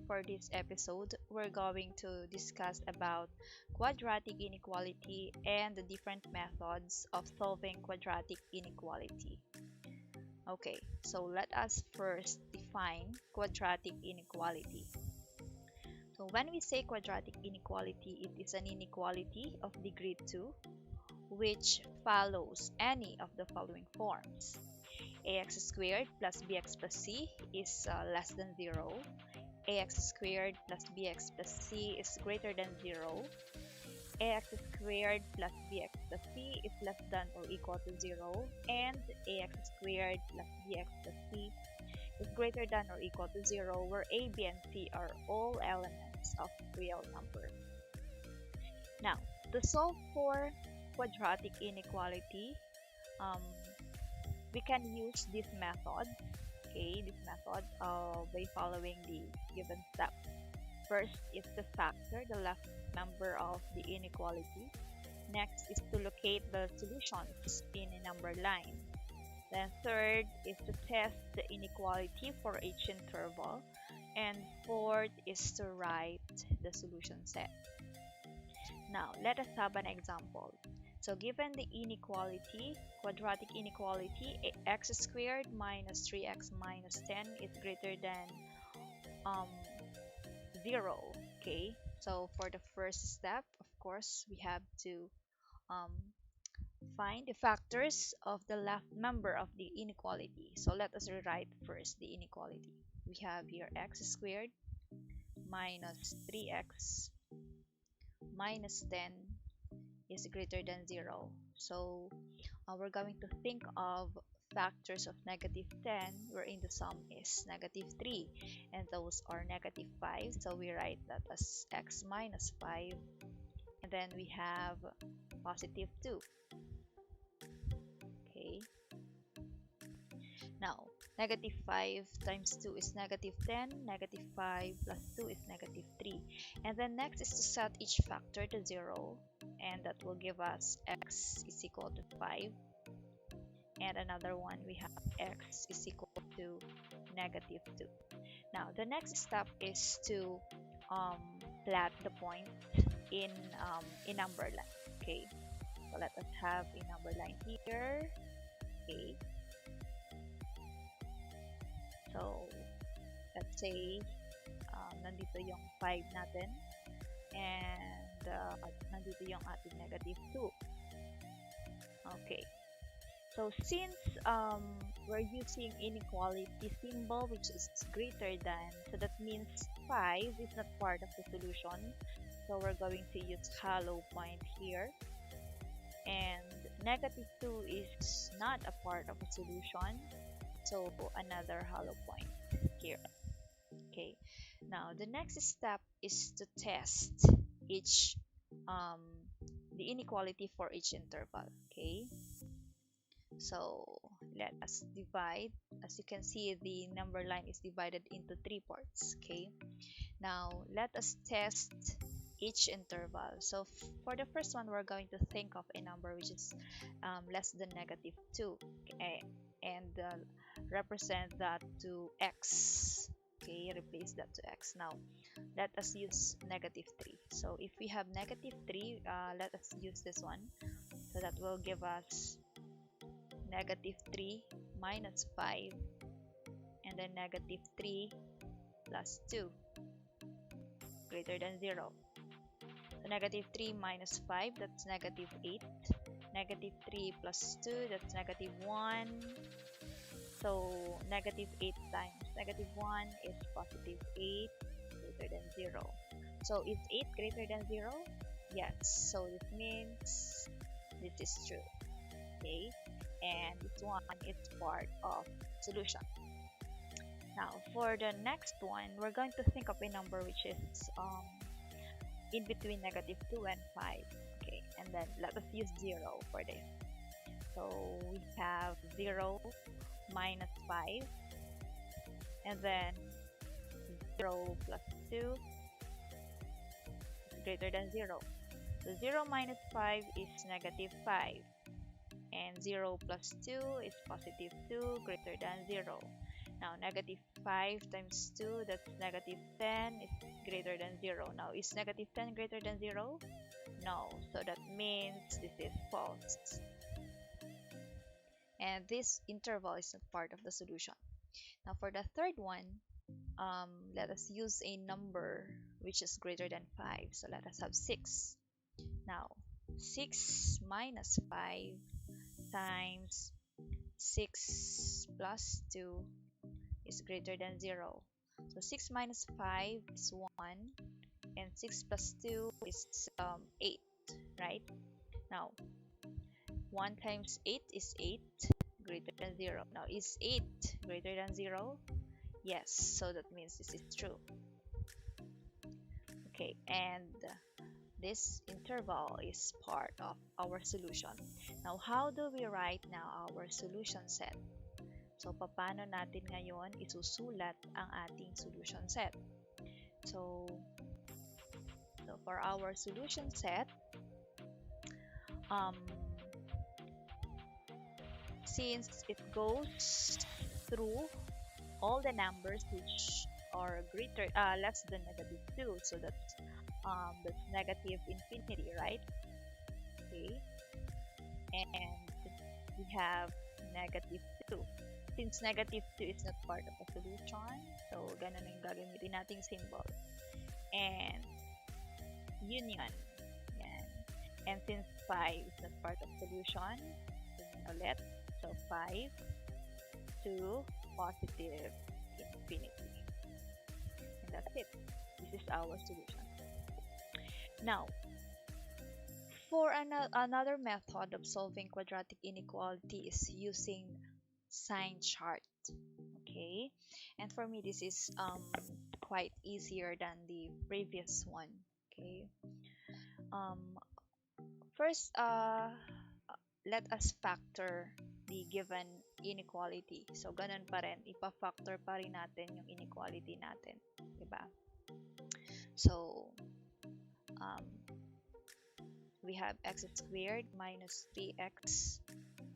for this episode, we're going to discuss about quadratic inequality and the different methods of solving quadratic inequality. Okay, so let us first define quadratic inequality. So when we say quadratic inequality, it is an inequality of degree 2 which follows any of the following forms. Ax squared plus bx plus c is less than 0. Ax squared plus bx plus c is greater than 0. Ax squared plus bx plus c is less than or equal to 0. And ax squared plus bx plus c is greater than or equal to 0, where a, b, and c are all elements of real number. Now, to solve for quadratic inequality, we can use this method, by following the given steps. First is to factor the left number of the inequality. Next is to locate the solutions in a number line. Then third is to test the inequality for each interval. And fourth is to write the solution set. Now, let us have an example. So given the inequality, quadratic inequality, x squared minus 3x minus 10 is greater than 0. Okay, so for the first step, of course, we have to find the factors of the left member of the inequality. So let us rewrite first the inequality. We have here x squared minus 3x minus 10 is greater than 0. So we're going to think of factors of negative 10, wherein the sum is negative 3, and those are negative 5. So we write that as x minus 5, and then we have positive 2. Okay. Now, negative 5 times 2 is negative 10, negative 5 plus 2 is negative 3. And then next is to set each factor to 0, and that will give us x is equal to 5. And another one, we have x is equal to negative 2. Now, the next step is to plot the point in a number line. Okay, so let us have a number line here. Okay, so let's say nandito yung 5 natin, and nandito yung ating negative 2. Okay, so since we're using inequality symbol which is greater than, so that means 5 is not part of the solution, so we're going to use hollow point here, and negative 2 is not a part of a solution, so another hollow point here. Okay, now the next step is to test each the inequality for each interval. Okay, so let us divide. As you can see, the number line is divided into 3 parts. Okay, now let us test each interval. So for the first one, we're going to think of a number which is less than negative 2, okay, and represent that to x. Okay, replace that to x. Now let us use negative 3. So if we have negative 3, let us use this one. So that will give us negative 3 minus 5, and then negative 3 plus 2 greater than 0. So negative 3 minus 5, that's negative 8. Negative 3 plus 2, that's negative 1. So negative 8 times negative 1 is positive 8 greater than 0. So is 8 greater than 0? Yes. So it means this is true. Okay, and this one is part of solution. Now for the next one, we're going to think of a number which is in between negative 2 and 5. Okay, and then let us use 0 for this. So we have 0 minus 5, and then 0 plus 2 is greater than 0. So 0 minus 5 is negative 5, and 0 plus 2 is positive 2 greater than 0. Now, negative 5 times 2, that's negative 10, is greater than 0. Now, is negative 10 greater than 0? No. So that means this is false. And this interval is not part of the solution. Now, for the third one, let us use a number which is greater than 5. So let us have 6. Now, 6 minus 5 times 6 plus 2 is greater than 0. So 6 minus 5 is 1, and 6 plus 2 is 8, right? Now, 1 times 8 is 8, greater than 0. Now, is 8 greater than 0? Yes, so that means this is true. Okay, and this interval is part of our solution. Now, how do we write now our solution set? So, paano natin ngayon isusulat ang ating solution set? So for our solution set, since it goes through all the numbers which are less than negative 2, so that's negative infinity, right? Okay, and we have negative 2. Since negative 2 is not part of the solution, so ganun yung gagamitin nating symbol. And union. Yan. And since 5 is not part of solution, ulit, so 5 to positive infinity. And that's it. This is our solution. Now, for another method of solving quadratic inequality is using sign chart. Okay, and for me this is quite easier than the previous one. Okay, first let us factor the given inequality. So ganun pa rin, ipa-factor pa rin natin yung inequality natin, diba? So we have x squared minus 3x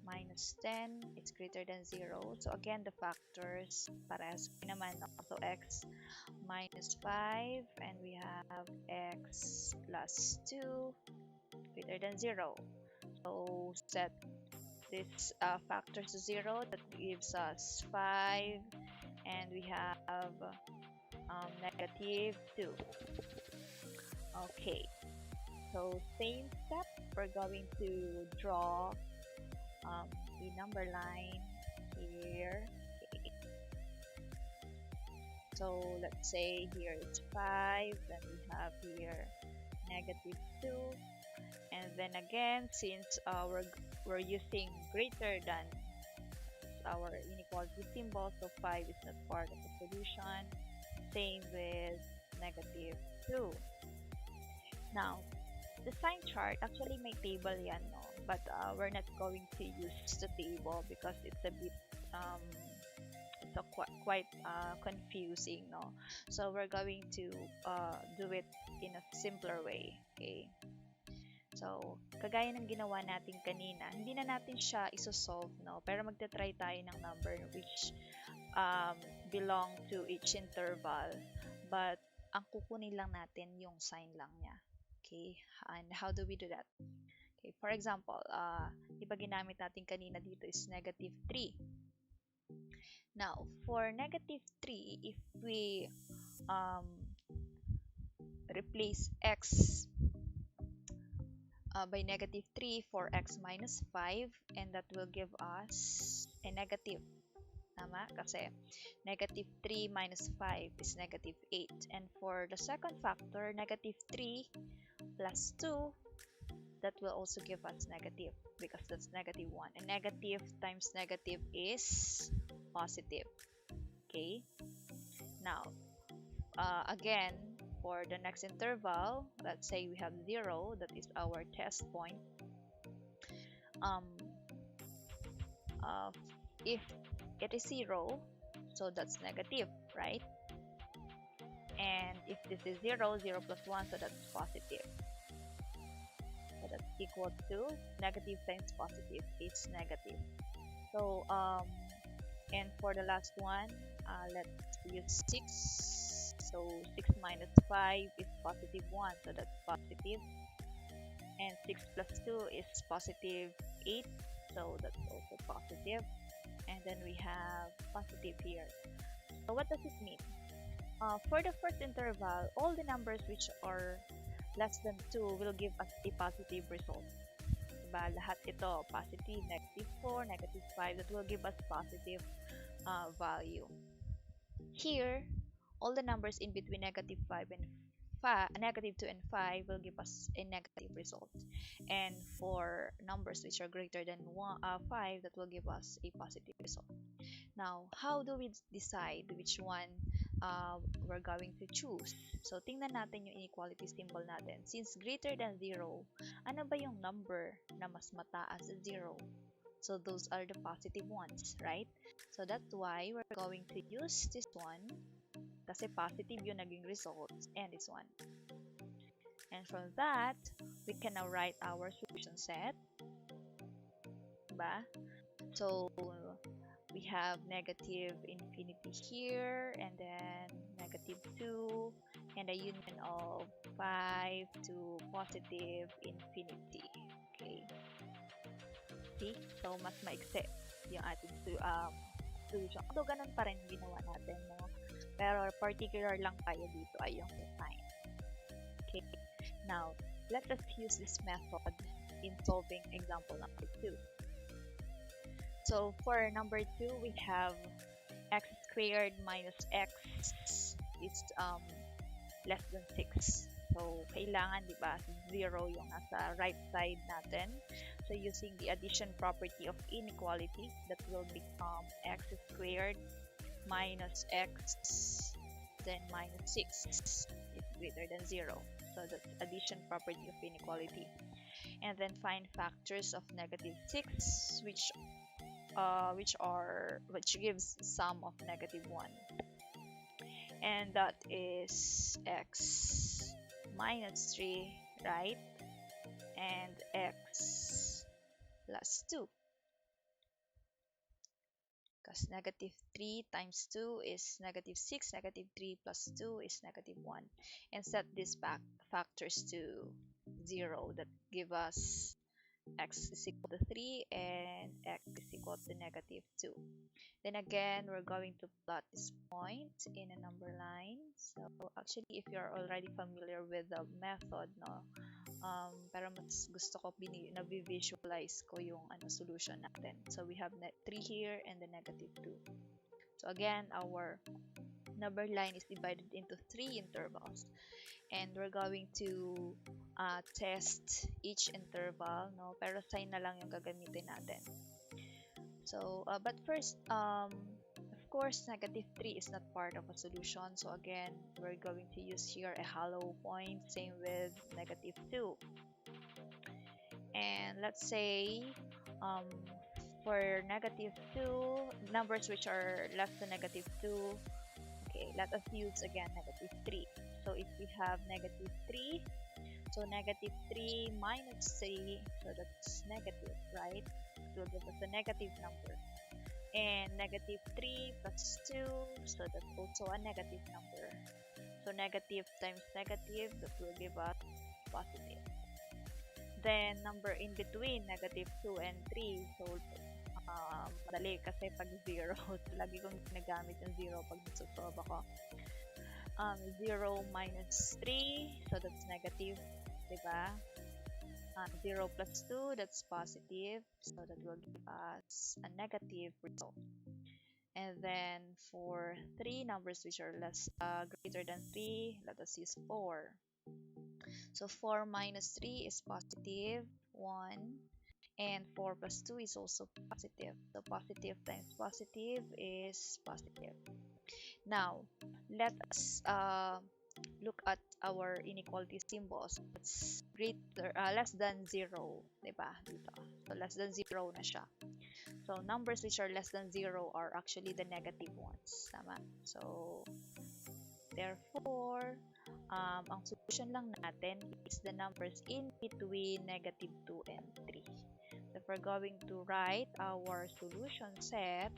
minus 10, it's greater than 0. So again, the factors parehas naman. So x minus 5, and we have x plus 2 greater than 0. So set this factors to 0, that gives us 5, and we have negative 2. Okay, so same step, we're going to draw the number line here. Okay. So let's say here it's 5, then we have here negative 2, and then again, since we're using greater than our inequality symbol, so 5 is not part of the solution. Same with negative 2. Now, the sign chart, actually may table yan, no? But we're not going to use the table because it's a bit quite confusing, no? So we're going to do it in a simpler way. Okay, so kagaya ng ginawa natin kanina, hindi na natin siya isosolve, no? Pero magta-try tayo ng number which belong to each interval, but ang kukunin lang natin yung sign lang niya. Okay, and how do we do that? Okay, for example, iba ginamit natin kanina dito is negative 3. Now, for negative 3, if we replace x by negative 3 for x minus 5, and that will give us a negative. Tama? Kasi negative 3 minus 5 is negative 8. And for the second factor, negative 3 plus 2, that will also give us negative because that's negative 1. And negative times negative is positive. Okay? Now, again, for the next interval, let's say we have 0, that is our test point. If it is 0, so that's negative, right? And if this is 0, 0 plus 1, so that's positive. So that's equal to negative times positive is negative. So And for the last one, let's use 6. So 6 minus 5 is positive 1, so that's positive. And 6 plus 2 is positive 8, so that's also positive. And then we have positive here. So what does it mean? For the first interval, all the numbers which are less than 2 will give us a positive result. Diba? Lahat ito, positive, negative 4, negative 5, that will give us positive value. Here, all the numbers in between negative 5 and negative 2 and 5 will give us a negative result. And for numbers which are greater than 5, that will give us a positive result. Now, how do we decide which one we're going to choose? So, tingnan natin yung inequality symbol natin. Since greater than 0, ano ba yung number na mas mataas sa 0? So, those are the positive ones, right? So, that's why we're going to use this one kasi positive yung naging result and this one. And from that, we can now write our solution set. Diba? So, we have negative infinity here, and then negative 2, and a union of 5 to positive infinity. Okay. See? So, mas maikse yung ating solution. Although, ganun pa rin ginawa natin, no? Pero, particular lang tayo dito ay yung design. Okay. Now, let us use this method in solving example number 2. So, for number 2, we have x squared minus x is less than 6. So, kailangan, di ba, 0 yung nasa right side natin. So, using the addition property of inequality, that will become x squared minus x, then minus 6 is greater than 0. So, that's addition property of inequality. And then find factors of negative 6, which gives sum of negative 1, and that is x minus 3, right? And x plus 2, because negative 3 times 2 is negative 6, negative 3 plus 2 is negative 1, and set these factors to 0, that give us x is equal to 3 and x is equal to negative 2. Then again, we're going to plot this point in a number line. So actually, if you're already familiar with the method, no, pero mas gusto ko na-visualize ko yung solution natin. So we have 3 here and the negative 2. So again, our number line is divided into 3 intervals. And we're going to test each interval, no? Pero sign na lang yung gagamitin natin. So, but first, of course, negative 3 is not part of a solution. So again, we're going to use here a hollow point, same with negative 2. And let's say, for negative 2, numbers which are less than negative 2, okay, let us use again negative 3. So if we have negative 3, so negative 3 minus 3, so that's negative, right? It will give us a negative number. And negative 3 plus 2, so that's also a negative number. So negative times negative, that will give us positive. Then number in between negative 2 and 3, so madali kasi pag 0, so lagi kong ginagamit yung 0 pag nagsosolve ako. 0 minus 3, so that's negative, diba? 0 plus 2, that's positive, so that will give us a negative result. And then for 3 numbers which are greater than 3, let us use 4. So 4 minus 3 is positive 1, and 4 plus 2 is also positive. So positive times positive is positive. Now, let us look at our inequality symbols. It's less than 0, diba? Dito. So less than 0 na siya. So numbers which are less than 0 are actually the negative ones. Tama? So therefore, ang solution lang natin is the numbers in between negative 2 and 3. So if we're going to write our solution set,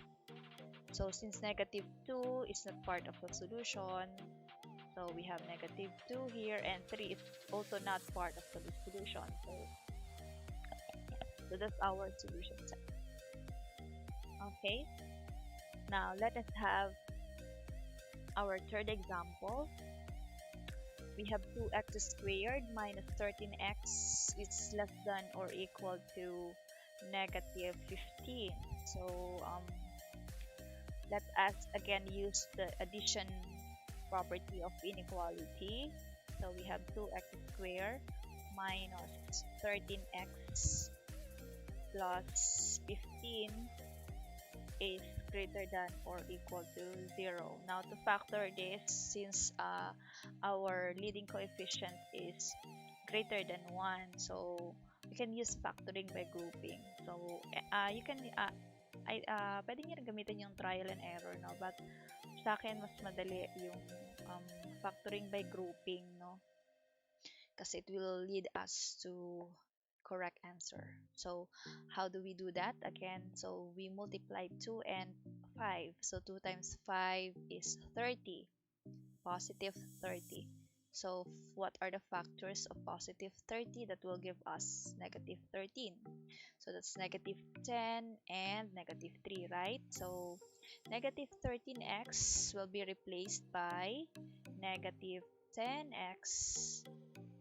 So since negative 2 is not part of the solution, so we have negative 2 here, and 3 is also not part of the solution. So that's our solution set. Okay, now let us have our third example. We have 2x squared minus 13x is less than or equal to negative 15. So let us again use the addition property of inequality. So we have 2x squared minus 13x plus 15 is greater than or equal to 0. Now to factor this, since our leading coefficient is greater than 1, so we can use factoring by grouping. So you can pwede nyo rin gamitin yung trial and error, no? But sa akin mas madali yung factoring by grouping, no? Kasi it will lead us to correct answer. So how do we do that? Again, so we multiply 2 and 5. So 2 times 5 is 30, positive 30. So what are the factors of positive 30 that will give us negative 13? So that's negative 10 and negative 3, right? So negative 13x will be replaced by negative 10x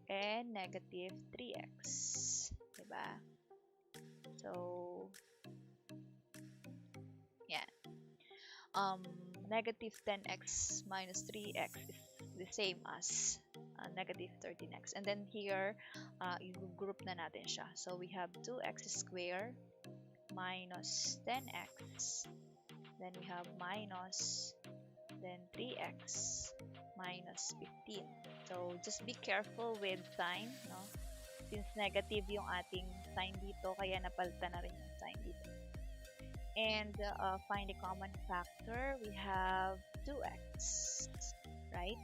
and negative 3x. Diba? So, yeah. Negative 10x minus 3x is the same as negative 13x. And then here, i-group na natin siya. So, we have 2x squared minus 10x. Then we have minus, then 3x minus 15. So, just be careful with sign, no? Since negative yung ating sign dito, kaya napalitan na rin yung sign dito. And find the common factor, we have 2x, right?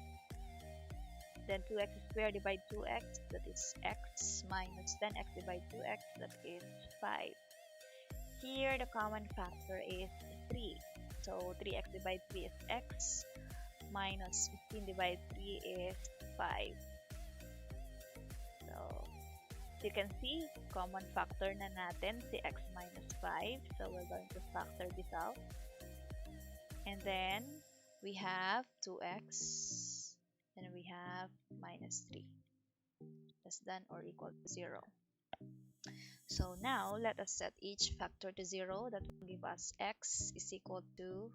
Then 2x squared divided 2x, that is x, minus 10x divided 2x, that is 5. Here, the common factor is 3. So 3x divided 3 is x, minus 15 divided 3 is 5. So, you can see, common factor na natin si x minus 5. So, we're going to factor this out. And then, we have 2x, and we have minus 3, less than or equal to 0. So, now, let us set each factor to 0. That will give us x is equal to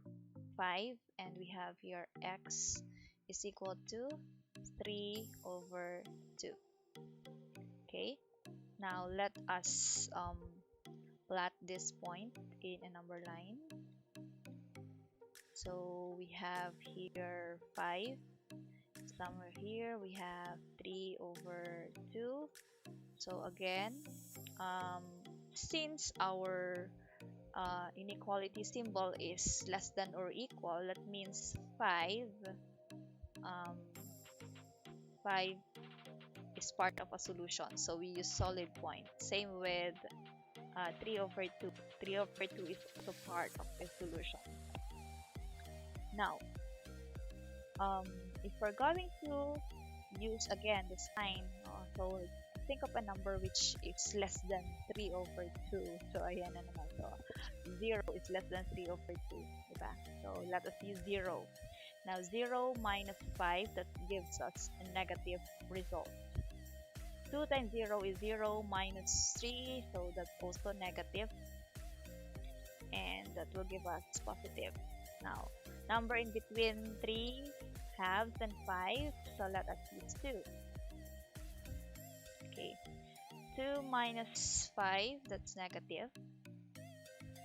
5, and we have here x is equal to 3 over 2. Okay, now let us plot this point in a number line. So we have here 5, somewhere here we have 3 over 2. So again, since our inequality symbol is less than or equal, that means 5 is part of a solution, so we use solid point. Same with 3 over 2. 3 over 2 is also part of a solution. Now, if we're going to use again the sign, so think of a number which is less than 3 over 2. So ayan na naman. So 0 is less than 3 over 2, diba? So let us use 0. Now 0 minus 5, that gives us a negative result. 2 times 0 is 0 minus 3, so that's also negative. And that will give us positive. Now, number in between 3 halves and 5, so let us use 2. Okay, 2 minus 5, that's negative.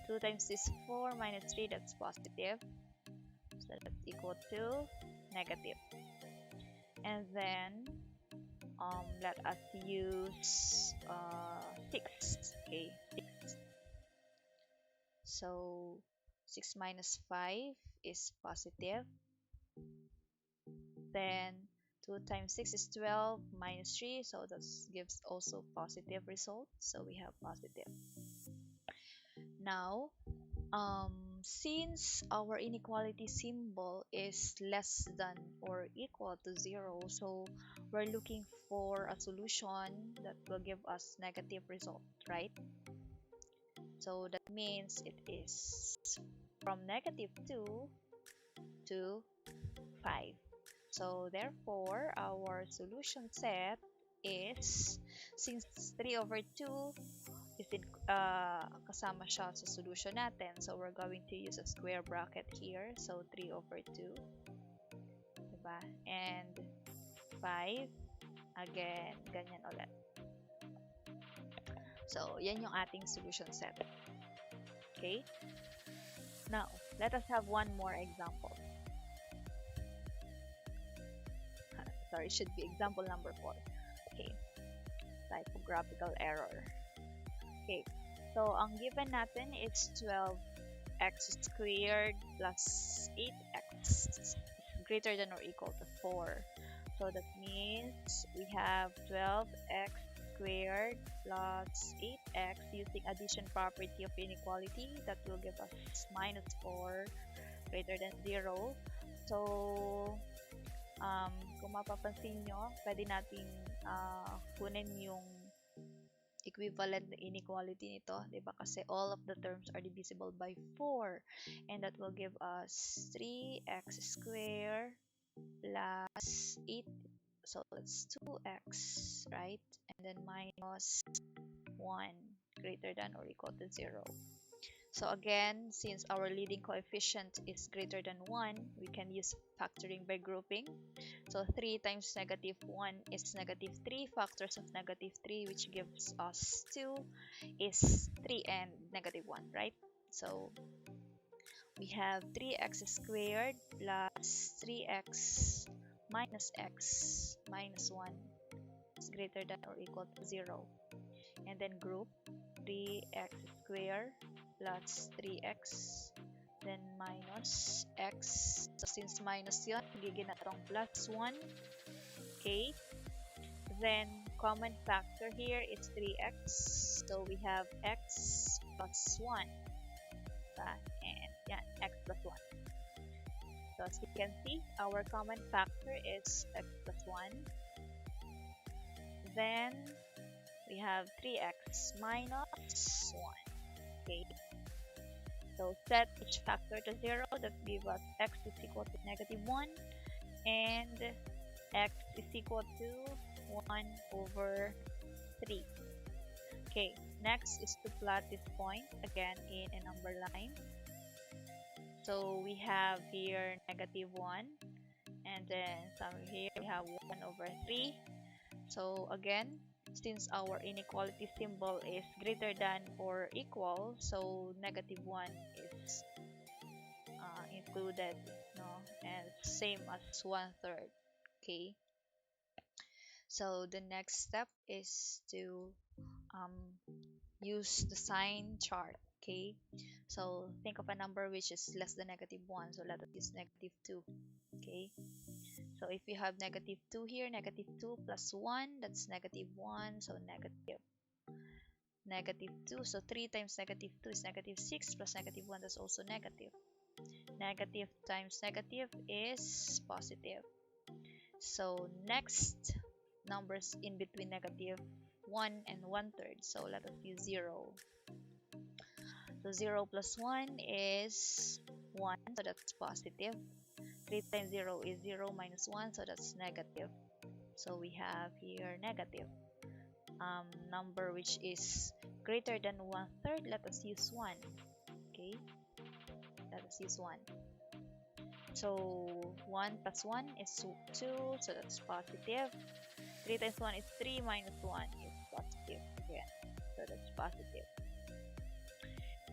2 times this 4 minus 3, that's positive. So that's equal to negative. And then let us use 6. Okay, 6. So 6 minus 5 is positive. Then 2 times 6 is 12 minus 3, so that gives also positive result. So we have positive. Now Since our inequality symbol is less than or equal to 0, so we're looking for a solution that will give us negative result, right? So that means it is from -2 to 5. So therefore, our solution set is, since 3/2 is kasama siya sa solution natin, so we're going to use a square bracket here. So 3/2, diba? And 5, again, ganyan ulit. So yan yung ating solution set. Okay? Now, let us have one more example. Sorry, should be example number 4. Okay. Typographical error. Okay. So, ang given natin is 12x squared plus 8x greater than or equal to 4. So, that means we have 12x squared plus 8x using addition property of inequality that will give us -4 greater than 0. So, kung mapapansin nyo, pwede nating kunin yung equivalent na inequality nito, diba? Kasi all of the terms are divisible by 4, and that will give us 3x squared plus 8, so that's 2x, right? And then minus 1 greater than or equal to 0. So again, since our leading coefficient is greater than 1, we can use factoring by grouping. So 3 times -1 is -3 factors of -3, which gives us 2 is 3 and -1, right? So we have 3x squared plus 3x minus x minus 1 is greater than or equal to 0. And then group 3x squared plus 3x, then minus x. So since minus yun, magiging na itong plus 1. Okay. Then common factor here is 3x. So we have x plus 1. And yeah, x plus 1. So as you can see, our common factor is x plus 1. Then we have 3x minus 1. Okay. So set each factor to 0. That gives us x is equal to -1 and x is equal to 1/3. Okay, next is to plot this point again in a number line. So we have here -1, and then somewhere here we have 1/3. So again, since our inequality symbol is greater than or equal, so -1 is included, no? And same as 1/3. Okay. So the next step is to use the sign chart. Okay. So think of a number which is less than -1. So let us use -2. Okay. So if you have -2 here, -2 plus 1, that's -1. So -2. So 3 times -2 is -6 plus -1, that's also negative. Negative times negative is positive. So next numbers in between -1 and 1/3. So let us use 0. So 0 plus 1 is 1, so that's positive. 3 times 0 is 0 minus 1, so that's negative. So we have here negative. Number which is greater than 1/3, let us use 1. Okay, let us use 1. So 1 plus 1 is 2, so that's positive. 3 times 1 is 3 minus 1 is positive again, so that's positive.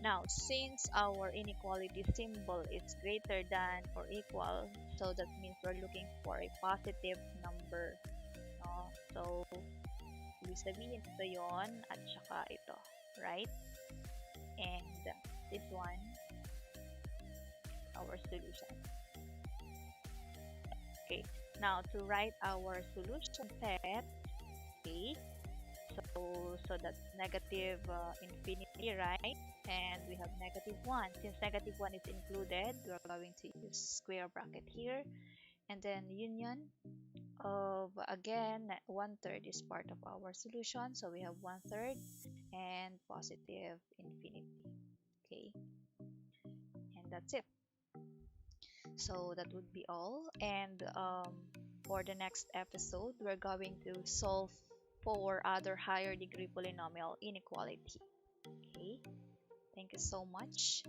Now, since our inequality symbol is greater than or equal, so that means we're looking for a positive number, no? So ibig sabihin ito yon at saka ito, right? And this one, our solution. Okay, now to write our solution set, okay, so that's negative infinity, right? and we have -1. Since -1 is included, we're going to use square bracket here, and then union of, again, 1/3 is part of our solution, so we have 1/3 and positive infinity. Okay, and that's it. So that would be all, and for the next episode we're going to solve for other higher degree polynomial inequality. Okay, thank you so much.